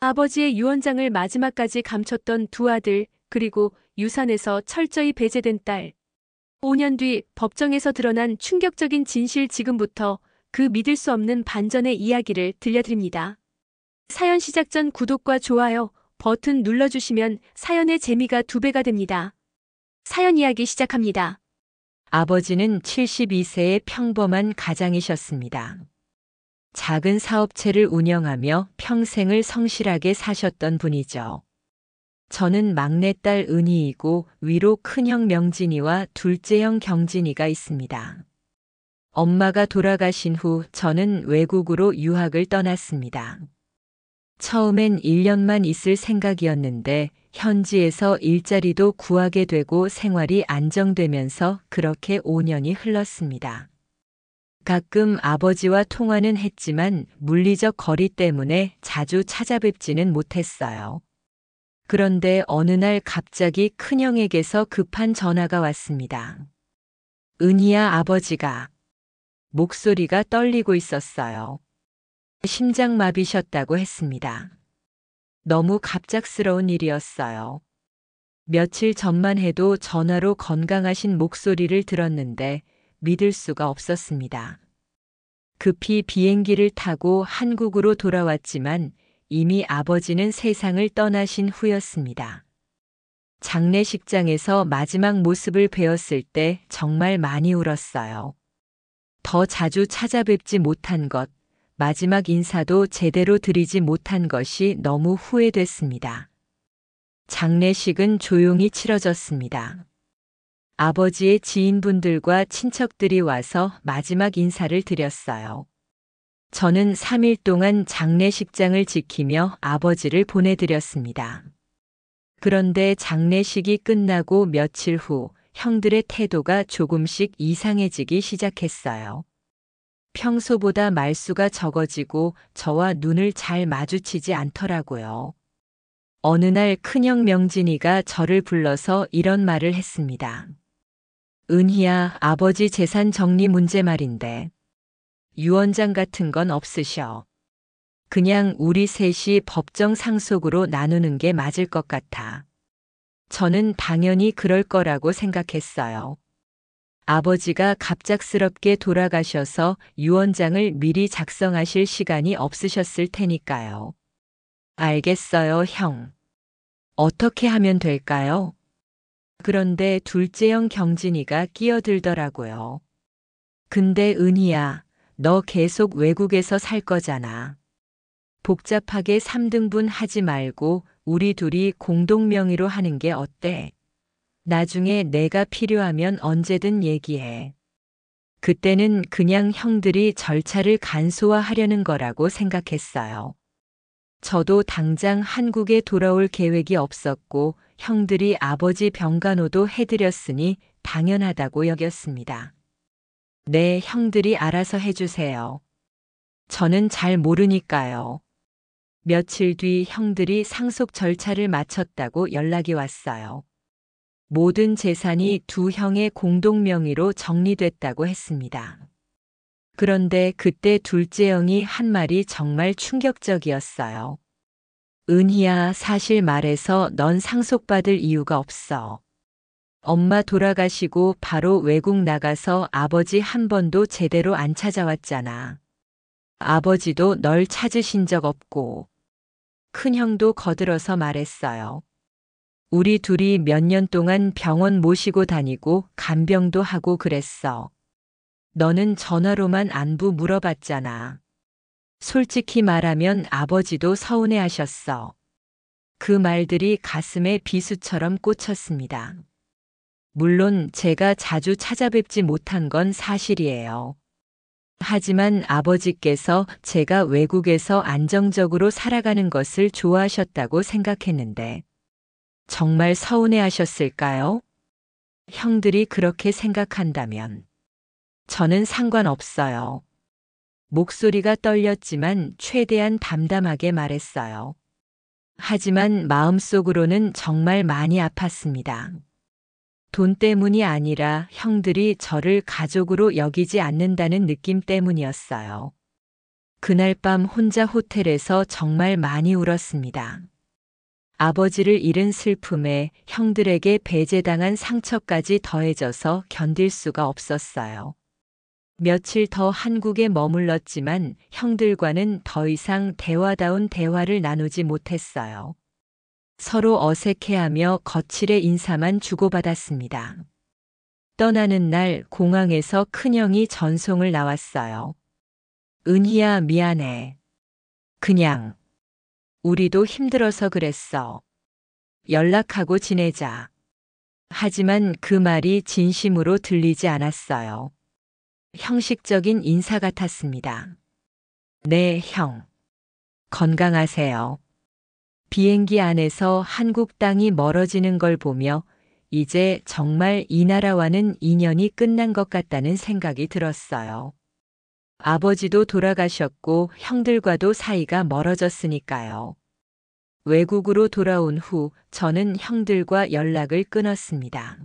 아버지의 유언장을 마지막까지 감췄던 두 아들, 그리고 유산에서 철저히 배제된 딸. 5년 뒤 법정에서 드러난 충격적인 진실, 지금부터 그 믿을 수 없는 반전의 이야기를 들려드립니다. 사연 시작 전 구독과 좋아요 버튼 눌러주시면 사연의 재미가 2배가 됩니다. 사연 이야기 시작합니다. 아버지는 72세의 평범한 가장이셨습니다. 작은 사업체를 운영하며 평생을 성실하게 사셨던 분이죠. 저는 막내딸 은희이고 위로 큰형 명진이와 둘째형 경진이가 있습니다. 엄마가 돌아가신 후 저는 외국으로 유학을 떠났습니다. 처음엔 1년만 있을 생각이었는데 현지에서 일자리도 구하게 되고 생활이 안정되면서 그렇게 5년이 흘렀습니다. 가끔 아버지와 통화는 했지만 물리적 거리 때문에 자주 찾아뵙지는 못했어요. 그런데 어느 날 갑자기 큰형에게서 급한 전화가 왔습니다. 은희야, 아버지가. 목소리가 떨리고 있었어요. 심장마비셨다고 했습니다. 너무 갑작스러운 일이었어요. 며칠 전만 해도 전화로 건강하신 목소리를 들었는데 믿을 수가 없었습니다. 급히 비행기를 타고 한국으로 돌아왔지만 이미 아버지는 세상을 떠나신 후였습니다. 장례식장에서 마지막 모습을 뵈었을 때 정말 많이 울었어요. 더 자주 찾아뵙지 못한 것, 마지막 인사도 제대로 드리지 못한 것이 너무 후회됐습니다. 장례식은 조용히 치러졌습니다. 아버지의 지인분들과 친척들이 와서 마지막 인사를 드렸어요. 저는 3일 동안 장례식장을 지키며 아버지를 보내드렸습니다. 그런데 장례식이 끝나고 며칠 후 형들의 태도가 조금씩 이상해지기 시작했어요. 평소보다 말수가 적어지고 저와 눈을 잘 마주치지 않더라고요. 어느 날 큰형 명진이가 저를 불러서 이런 말을 했습니다. 은희야, 아버지 재산 정리 문제 말인데 유언장 같은 건 없으셔. 그냥 우리 셋이 법정 상속으로 나누는 게 맞을 것 같아. 저는 당연히 그럴 거라고 생각했어요. 아버지가 갑작스럽게 돌아가셔서 유언장을 미리 작성하실 시간이 없으셨을 테니까요. 알겠어요, 형. 어떻게 하면 될까요? 그런데 둘째형 경진이가 끼어들더라고요. 근데 은희야, 너 계속 외국에서 살 거잖아. 복잡하게 3등분 하지 말고 우리 둘이 공동 명의로 하는 게 어때? 나중에 내가 필요하면 언제든 얘기해. 그때는 그냥 형들이 절차를 간소화하려는 거라고 생각했어요. 저도 당장 한국에 돌아올 계획이 없었고 형들이 아버지 병간호도 해드렸으니 당연하다고 여겼습니다. 네, 형들이 알아서 해주세요. 저는 잘 모르니까요. 며칠 뒤 형들이 상속 절차를 마쳤다고 연락이 왔어요. 모든 재산이 두 형의 공동 명의로 정리됐다고 했습니다. 그런데 그때 둘째 형이 한 말이 정말 충격적이었어요. 은희야, 사실 말해서 넌 상속받을 이유가 없어. 엄마 돌아가시고 바로 외국 나가서 아버지 한 번도 제대로 안 찾아왔잖아. 아버지도 널 찾으신 적 없고. 큰형도 거들어서 말했어요. 우리 둘이 몇 년 동안 병원 모시고 다니고 간병도 하고 그랬어. 너는 전화로만 안부 물어봤잖아. 솔직히 말하면 아버지도 서운해하셨어. 그 말들이 가슴에 비수처럼 꽂혔습니다. 물론 제가 자주 찾아뵙지 못한 건 사실이에요. 하지만 아버지께서 제가 외국에서 안정적으로 살아가는 것을 좋아하셨다고 생각했는데 정말 서운해하셨을까요? 형들이 그렇게 생각한다면 저는 상관없어요. 목소리가 떨렸지만 최대한 담담하게 말했어요. 하지만 마음속으로는 정말 많이 아팠습니다. 돈 때문이 아니라 형들이 저를 가족으로 여기지 않는다는 느낌 때문이었어요. 그날 밤 혼자 호텔에서 정말 많이 울었습니다. 아버지를 잃은 슬픔에 형들에게 배제당한 상처까지 더해져서 견딜 수가 없었어요. 며칠 더 한국에 머물렀지만 형들과는 더 이상 대화다운 대화를 나누지 못했어요. 서로 어색해하며 거칠의 인사만 주고받았습니다. 떠나는 날 공항에서 큰형이 전송을 나왔어요. 은희야, 미안해. 그냥 우리도 힘들어서 그랬어. 연락하고 지내자. 하지만 그 말이 진심으로 들리지 않았어요. 형식적인 인사 같았습니다. 네, 형. 건강하세요. 비행기 안에서 한국 땅이 멀어지는 걸 보며 이제 정말 이 나라와는 인연이 끝난 것 같다는 생각이 들었어요. 아버지도 돌아가셨고 형들과도 사이가 멀어졌으니까요. 외국으로 돌아온 후 저는 형들과 연락을 끊었습니다.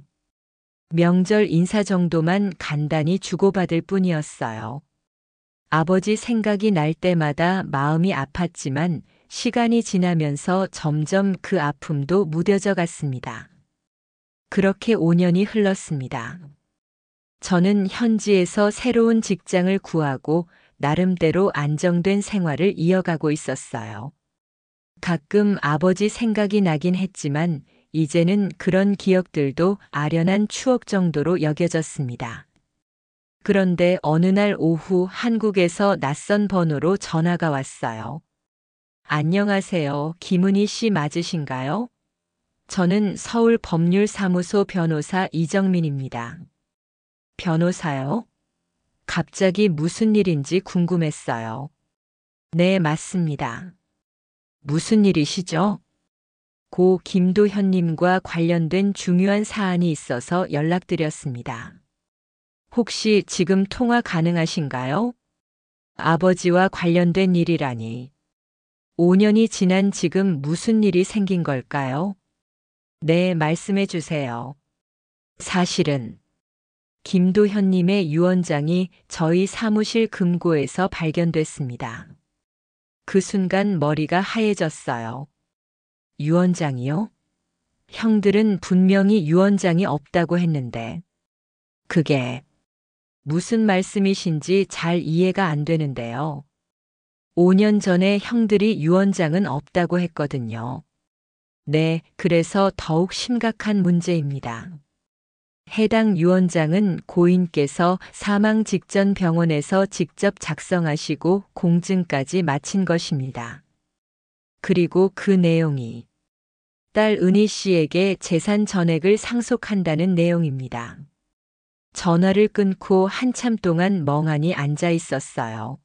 명절 인사 정도만 간단히 주고받을 뿐이었어요. 아버지 생각이 날 때마다 마음이 아팠지만 시간이 지나면서 점점 그 아픔도 무뎌져 갔습니다. 그렇게 5년이 흘렀습니다. 저는 현지에서 새로운 직장을 구하고 나름대로 안정된 생활을 이어가고 있었어요. 가끔 아버지 생각이 나긴 했지만 이제는 그런 기억들도 아련한 추억 정도로 여겨졌습니다. 그런데 어느 날 오후 한국에서 낯선 번호로 전화가 왔어요. 안녕하세요. 김은희 씨 맞으신가요? 저는 서울법률사무소 변호사 이정민입니다. 변호사요? 갑자기 무슨 일인지 궁금했어요. 네, 맞습니다. 무슨 일이시죠? 고 김도현님과 관련된 중요한 사안이 있어서 연락드렸습니다. 혹시 지금 통화 가능하신가요? 아버지와 관련된 일이라니. 5년이 지난 지금 무슨 일이 생긴 걸까요? 네, 말씀해 주세요. 사실은 김도현님의 유언장이 저희 사무실 금고에서 발견됐습니다. 그 순간 머리가 하얘졌어요. 유언장이요? 형들은 분명히 유언장이 없다고 했는데 그게 무슨 말씀이신지 잘 이해가 안 되는데요. 5년 전에 형들이 유언장은 없다고 했거든요. 네, 그래서 더욱 심각한 문제입니다. 해당 유언장은 고인께서 사망 직전 병원에서 직접 작성하시고 공증까지 마친 것입니다. 그리고 그 내용이 딸 은희 씨에게 재산 전액을 상속한다는 내용입니다. 전화를 끊고 한참 동안 멍하니 앉아 있었어요.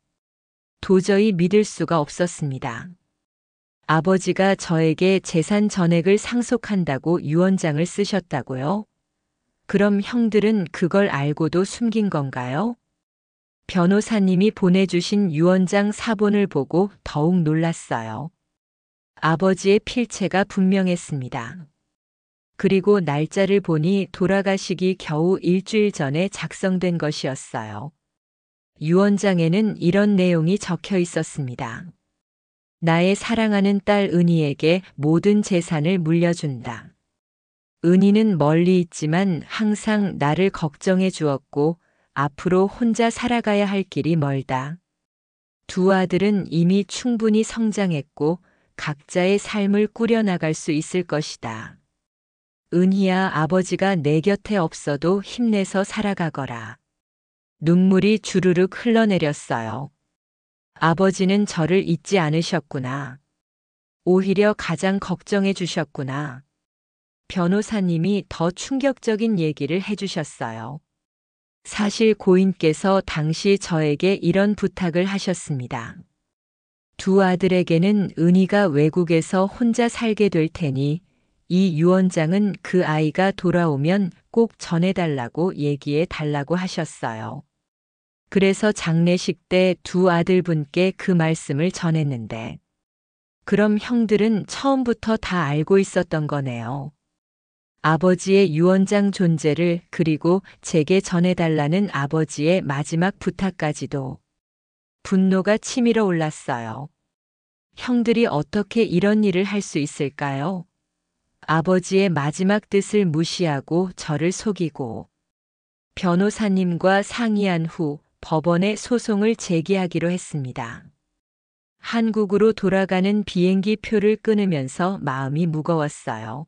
도저히 믿을 수가 없었습니다. 아버지가 저에게 재산 전액을 상속한다고 유언장을 쓰셨다고요? 그럼 형들은 그걸 알고도 숨긴 건가요? 변호사님이 보내주신 유언장 사본을 보고 더욱 놀랐어요. 아버지의 필체가 분명했습니다. 그리고 날짜를 보니 돌아가시기 겨우 일주일 전에 작성된 것이었어요. 유언장에는 이런 내용이 적혀 있었습니다. 나의 사랑하는 딸 은희에게 모든 재산을 물려준다. 은희는 멀리 있지만 항상 나를 걱정해 주었고 앞으로 혼자 살아가야 할 길이 멀다. 두 아들은 이미 충분히 성장했고 각자의 삶을 꾸려나갈 수 있을 것이다. 은희야, 아버지가 내 곁에 없어도 힘내서 살아가거라. 눈물이 주르륵 흘러내렸어요. 아버지는 저를 잊지 않으셨구나. 오히려 가장 걱정해 주셨구나. 변호사님이 더 충격적인 얘기를 해주셨어요. 사실 고인께서 당시 저에게 이런 부탁을 하셨습니다. 두 아들에게는 은희가 외국에서 혼자 살게 될 테니 이 유언장은 그 아이가 돌아오면 꼭 전해달라고 얘기해 달라고 하셨어요. 그래서 장례식 때 두 아들분께 그 말씀을 전했는데 그럼 형들은 처음부터 다 알고 있었던 거네요. 아버지의 유언장 존재를 그리고 제게 전해달라는 아버지의 마지막 부탁까지도. 분노가 치밀어 올랐어요. 형들이 어떻게 이런 일을 할 수 있을까요? 아버지의 마지막 뜻을 무시하고 저를 속이고 변호사님과 상의한 후 법원에 소송을 제기하기로 했습니다. 한국으로 돌아가는 비행기 표를 끊으면서 마음이 무거웠어요.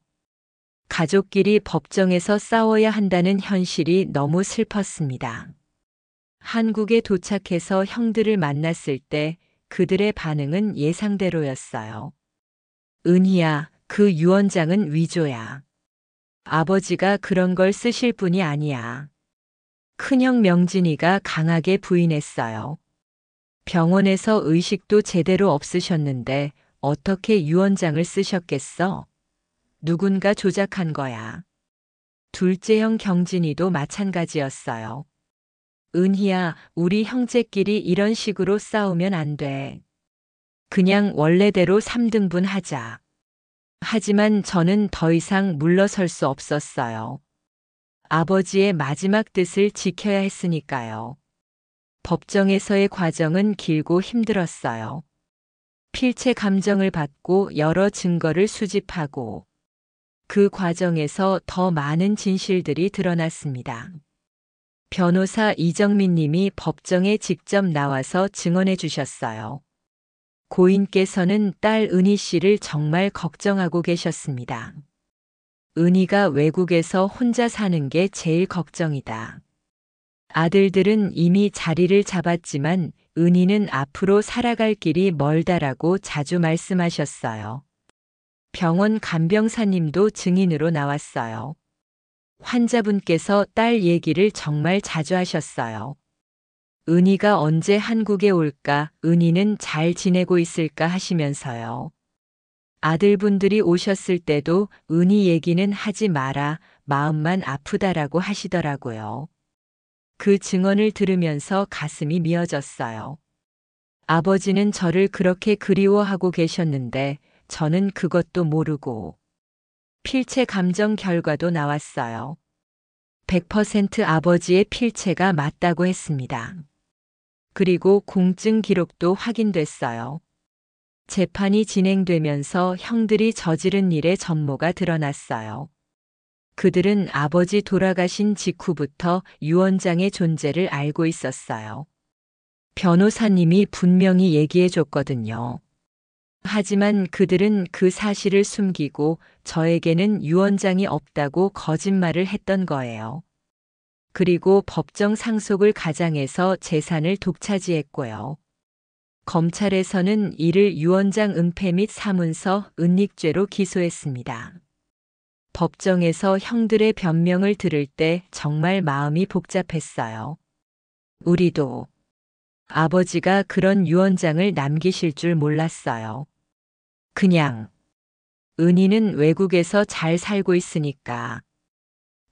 가족끼리 법정에서 싸워야 한다는 현실이 너무 슬펐습니다. 한국에 도착해서 형들을 만났을 때 그들의 반응은 예상대로였어요. 은희야, 그 유언장은 위조야. 아버지가 그런 걸 쓰실 분이 아니야. 큰형 명진이가 강하게 부인했어요. 병원에서 의식도 제대로 없으셨는데 어떻게 유언장을 쓰셨겠어? 누군가 조작한 거야. 둘째 형 경진이도 마찬가지였어요. 은희야, 우리 형제끼리 이런 식으로 싸우면 안 돼. 그냥 원래대로 3등분 하자. 하지만 저는 더 이상 물러설 수 없었어요. 아버지의 마지막 뜻을 지켜야 했으니까요. 법정에서의 과정은 길고 힘들었어요. 필체 감정을 받고 여러 증거를 수집하고 그 과정에서 더 많은 진실들이 드러났습니다. 변호사 이정민 님이 법정에 직접 나와서 증언해 주셨어요. 고인께서는 딸 은희 씨를 정말 걱정하고 계셨습니다. 은희가 외국에서 혼자 사는 게 제일 걱정이다. 아들들은 이미 자리를 잡았지만 은희는 앞으로 살아갈 길이 멀다라고 자주 말씀하셨어요. 병원 간병사님도 증인으로 나왔어요. 환자분께서 딸 얘기를 정말 자주 하셨어요. 은희가 언제 한국에 올까, 은희는 잘 지내고 있을까 하시면서요. 아들분들이 오셨을 때도 은희 얘기는 하지 마라, 마음만 아프다라고 하시더라고요. 그 증언을 들으면서 가슴이 미어졌어요. 아버지는 저를 그렇게 그리워하고 계셨는데 저는 그것도 모르고 필체 감정 결과도 나왔어요. 100% 아버지의 필체가 맞다고 했습니다. 그리고 공증 기록도 확인됐어요. 재판이 진행되면서 형들이 저지른 일의 전모가 드러났어요. 그들은 아버지 돌아가신 직후부터 유언장의 존재를 알고 있었어요. 변호사님이 분명히 얘기해 줬거든요. 하지만 그들은 그 사실을 숨기고 저에게는 유언장이 없다고 거짓말을 했던 거예요. 그리고 법정 상속을 가장해서 재산을 독차지했고요. 검찰에서는 이를 유언장 은폐 및 사문서 은닉죄로 기소했습니다. 법정에서 형들의 변명을 들을 때 정말 마음이 복잡했어요. 우리도 아버지가 그런 유언장을 남기실 줄 몰랐어요. 그냥 은희는 외국에서 잘 살고 있으니까.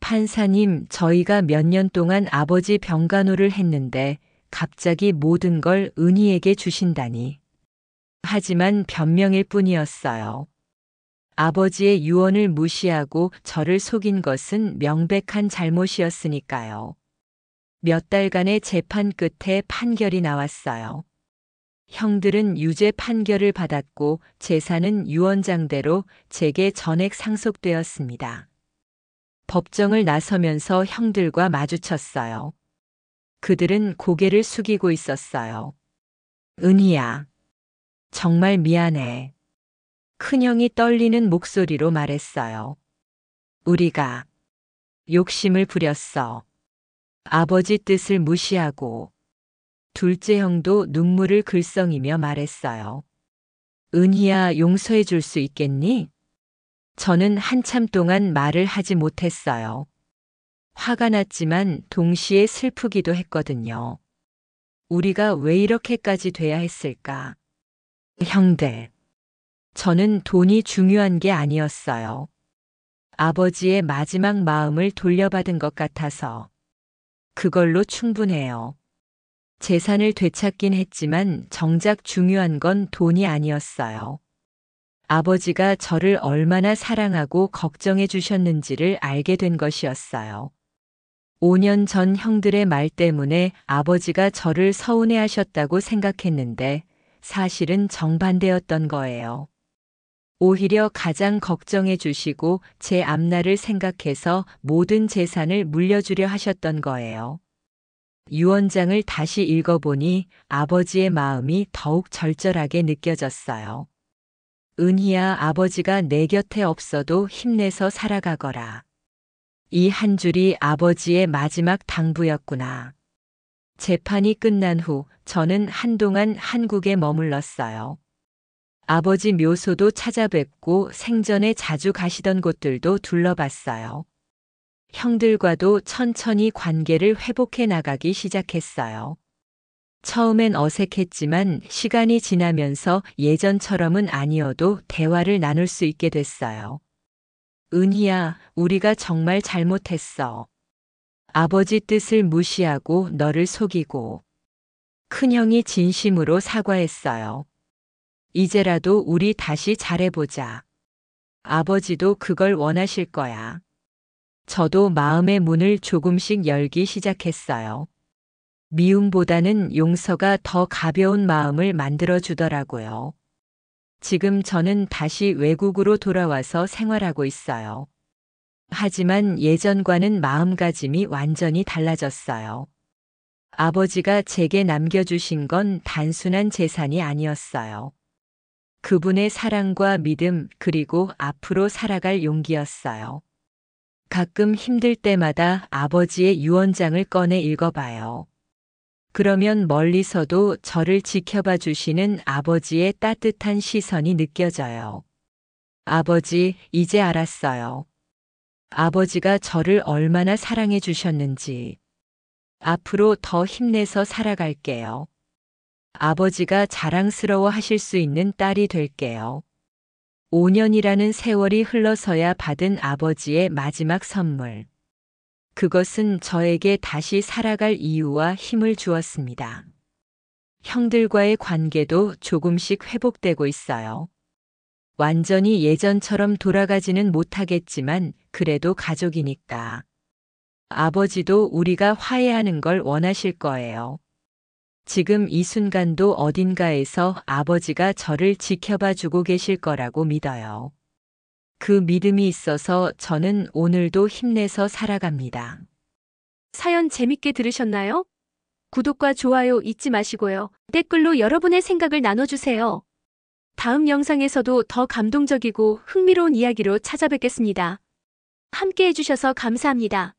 판사님, 저희가 몇 년 동안 아버지 병간호를 했는데 갑자기 모든 걸 은희에게 주신다니. 하지만 변명일 뿐이었어요. 아버지의 유언을 무시하고 저를 속인 것은 명백한 잘못이었으니까요. 몇 달간의 재판 끝에 판결이 나왔어요. 형들은 유죄 판결을 받았고 재산은 유언장대로 제게 전액 상속되었습니다. 법정을 나서면서 형들과 마주쳤어요. 그들은 고개를 숙이고 있었어요. 은희야, 정말 미안해. 큰형이 떨리는 목소리로 말했어요. 우리가 욕심을 부렸어. 아버지 뜻을 무시하고. 둘째 형도 눈물을 글썽이며 말했어요. 은희야, 용서해 줄 수 있겠니? 저는 한참 동안 말을 하지 못했어요. 화가 났지만 동시에 슬프기도 했거든요. 우리가 왜 이렇게까지 돼야 했을까? 형들, 저는 돈이 중요한 게 아니었어요. 아버지의 마지막 마음을 돌려받은 것 같아서. 그걸로 충분해요. 재산을 되찾긴 했지만 정작 중요한 건 돈이 아니었어요. 아버지가 저를 얼마나 사랑하고 걱정해 주셨는지를 알게 된 것이었어요. 5년 전 형들의 말 때문에 아버지가 저를 서운해 하셨다고 생각했는데 사실은 정반대였던 거예요. 오히려 가장 걱정해 주시고 제 앞날을 생각해서 모든 재산을 물려주려 하셨던 거예요. 유언장을 다시 읽어보니 아버지의 마음이 더욱 절절하게 느껴졌어요. 은희야, 아버지가 내 곁에 없어도 힘내서 살아가거라. 이 한 줄이 아버지의 마지막 당부였구나. 재판이 끝난 후 저는 한동안 한국에 머물렀어요. 아버지 묘소도 찾아뵙고 생전에 자주 가시던 곳들도 둘러봤어요. 형들과도 천천히 관계를 회복해 나가기 시작했어요. 처음엔 어색했지만 시간이 지나면서 예전처럼은 아니어도 대화를 나눌 수 있게 됐어요. 은희야, 우리가 정말 잘못했어. 아버지 뜻을 무시하고 너를 속이고. 큰형이 진심으로 사과했어요. 이제라도 우리 다시 잘해보자. 아버지도 그걸 원하실 거야. 저도 마음의 문을 조금씩 열기 시작했어요. 미움보다는 용서가 더 가벼운 마음을 만들어주더라고요. 지금 저는 다시 외국으로 돌아와서 생활하고 있어요. 하지만 예전과는 마음가짐이 완전히 달라졌어요. 아버지가 제게 남겨주신 건 단순한 재산이 아니었어요. 그분의 사랑과 믿음, 그리고 앞으로 살아갈 용기였어요. 가끔 힘들 때마다 아버지의 유언장을 꺼내 읽어봐요. 그러면 멀리서도 저를 지켜봐 주시는 아버지의 따뜻한 시선이 느껴져요. 아버지, 이제 알았어요. 아버지가 저를 얼마나 사랑해 주셨는지. 앞으로 더 힘내서 살아갈게요. 아버지가 자랑스러워 하실 수 있는 딸이 될게요. 5년이라는 세월이 흘러서야 받은 아버지의 마지막 선물. 그것은 저에게 다시 살아갈 이유와 힘을 주었습니다. 형들과의 관계도 조금씩 회복되고 있어요. 완전히 예전처럼 돌아가지는 못하겠지만 그래도 가족이니까. 아버지도 우리가 화해하는 걸 원하실 거예요. 지금 이 순간도 어딘가에서 아버지가 저를 지켜봐 주고 계실 거라고 믿어요. 그 믿음이 있어서 저는 오늘도 힘내서 살아갑니다. 사연 재밌게 들으셨나요? 구독과 좋아요 잊지 마시고요. 댓글로 여러분의 생각을 나눠주세요. 다음 영상에서도 더 감동적이고 흥미로운 이야기로 찾아뵙겠습니다. 함께 해주셔서 감사합니다.